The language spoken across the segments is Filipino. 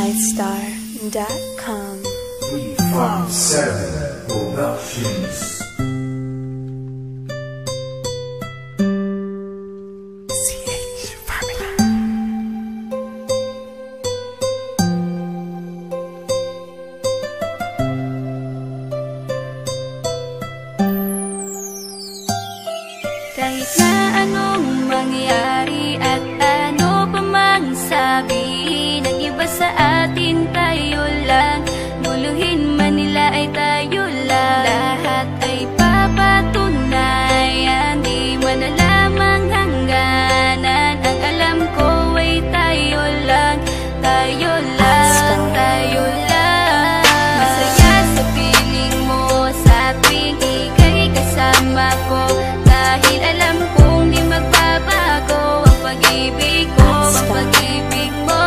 Lightstar.com. 357 Productions. Kahit na anong mangyari at ano pa mang sabihin ng iba sa atin, tayo lang. Muluhin man nila ay tayo lang. Lahat ay papatunayan, di man alamang hangganan. Ang alam ko ay tayo lang, tayo lang, tayo lang. Masaya sa piling mo sa tuwing ika'y kasama ko, dahil alam kong di magbabago ang pag-ibig ko, ang pag-ibig mo.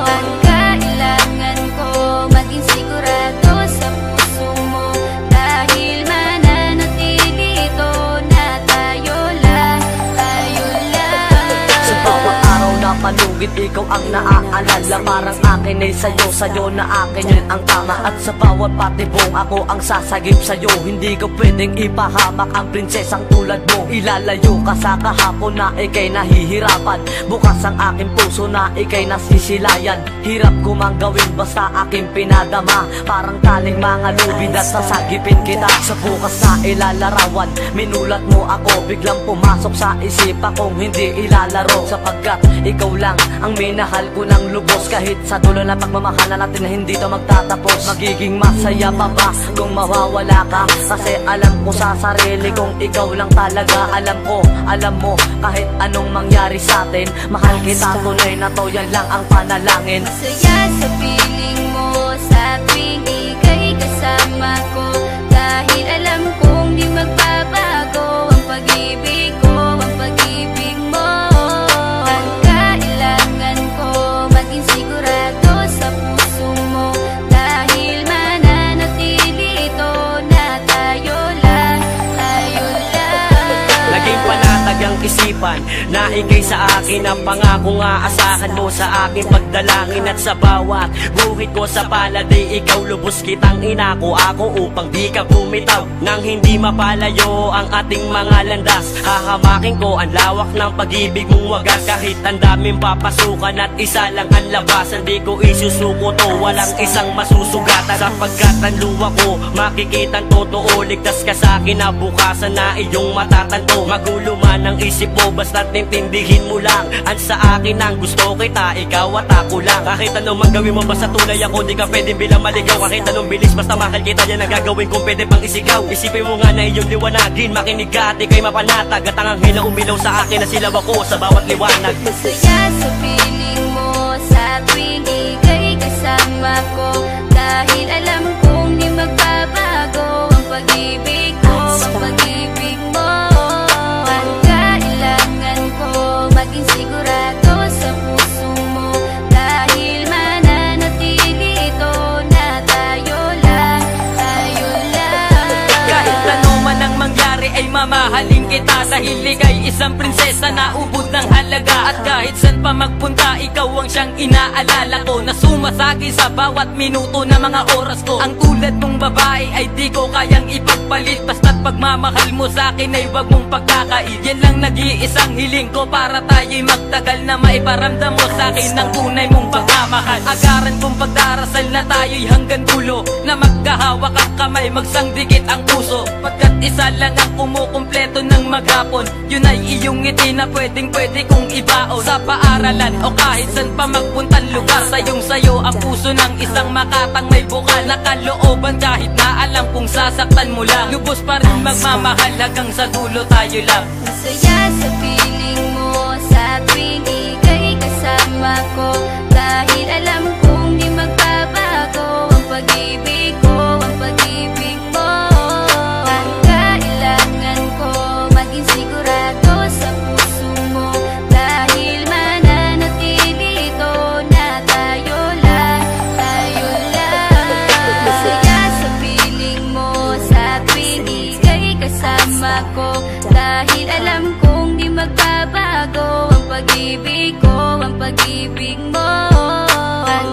Ang kailangan ko maging sigurado sa puso mo, dahil mananatili ito na tayo lang, tayo lang. Sa bawat araw na palugit, ikaw ang naaalala. Parang akin ay sa'yo, sa'yo na akin yun ang tama. At sa bawat patibong ako ang sasagip sa'yo. Hindi ko pwedeng ipahamak ang prinsesang tulad mo. Ilalayo ka sa kahapon na ikay nahihirapan. Bukas ang aking puso na ikay nasisilayan. Hirap ko mang gawin basta aking pinadama. Parang taling mga lubid at sasagipin kita. Sa bukas na ilalarawan, minulat mo ako. Biglang pumasok sa isipa kong hindi ilalaro. Sapagkat ikaw lang ang minahal ko ng lubos. Kahit sa dulo na pagmamahalan natin na hindi to magtatapos. Magiging masaya pa ba kung mawawala ka? Kasi alam ko sa sarili kong ikaw lang talaga. Alam ko, alam mo, kahit anong mangyari sa atin, mahal kita, tunay na to, yan lang ang panalangin. Masaya sa piling mo sa tuwing ika'y kasama ko, dahil alam kong di magbabago ang pag-ibig ko, ang pag-ibig mo. Ang kailangan ko maging sigurado sa puso mo, dahil mananatili ito na tayo lang, tayo lang. Naging panatag ang isipan na ikay sa akin ang pangako nga asahan mo sa aking pagdalangin. At sa bawat buhit ko sa palad ay ikaw lubos kitang inako ako upang di ka bumitaw. Nang hindi mapalayo ang ating mga landas, hahamakin ko ang lawak ng pag-ibig mong wagas. Kahit ang daming papasukan at isa lang ang labasan, di ko isusuko to, walang isang masusugatan. Sapagkat ang luwa ko makikitang totoo, ligtas ka sa akin na bukasan na iyong matatanto. Magulo man ang isip mo, basta't intindihin mo lang ang sa akin ang gusto kita, ikaw at ako lang. Kahit anong man gawin mo, basta tunay ako, di ka pwedeng bilang maligaw. Kahit anong bilis, basta mahal kita, yan ang gagawin kung pwede pang isigaw. Isipin mo nga na iyong liwanagin, makinig ka at ikay mapanatag. At ang anghel na umilaw sa akin na silaw ako sa bawat liwanag. Masaya sa piling mo sa tuwing ika'y kasama ko, dahil alam kong di magbabago ang pag-ibig ko, ang pag-ibig mo. Ang kailangan ko maging sigurado sa puso mo, dahil mananatili ito na tayo lang, tayo lang. Kahit ano man ang mangyari ay mamahalin kita, dahil ika'y isang prinsesa na ubod ng halaga. At kahit saan pa magpunta, ikaw ang siyang inaalala ko, na sumasagi sa bawat minuto na mga oras ko. Ang tulad mong babae ay di ko kayang ipagpalit, basta't pagmamahal mo sa akin ay wag mong pagkakait. Yan lang nag-iisang hiling ko para tayo'y magtagal, na maiparamdam mo sa akin ang tunay mong pagmamahal. Agaran kong pagdarasal na tayo'y hanggang dulo, na magkahawak ang kamay, magsangdikit ang puso. Pagkat isa lang ang kumukumpleto ng maghapon, yun ay iyong ngiti na pwedeng pwede kong ibaon. Sa paaralan o kahit saan pa magpuntang lugar, sayong sayo ang puso ng isang makatang may bukal na kalooban. Kahit na alam kung sasaktan mo lang, lubos pa rin magmamahal hanggang sa dulo tayo lang. Masaya sa piling mo sa tuwing ika'y kasama ko, dahil alam kong di magbabago ang pag-ibig ko, ang pag-ibig mo. Ang kailangan ko maging sigurado sa puso mo, dahil mananatili ito na tayo lang, tayo lang. Masaya sa piling mo sa tuwing ika'y kasama ko, dahil alam kong di magbabago ang pag-ibig ko, ang pag-ibig mo. Ang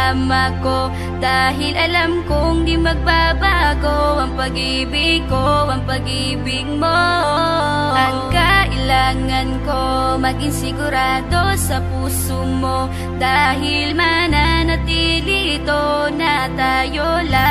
kasama ko. Dahil alam kong di magbabago ang pag-ibig ko, ang pag-ibig mo. Ang kailangan ko maging sigurado sa puso mo, dahil mananatili ito na tayo lang.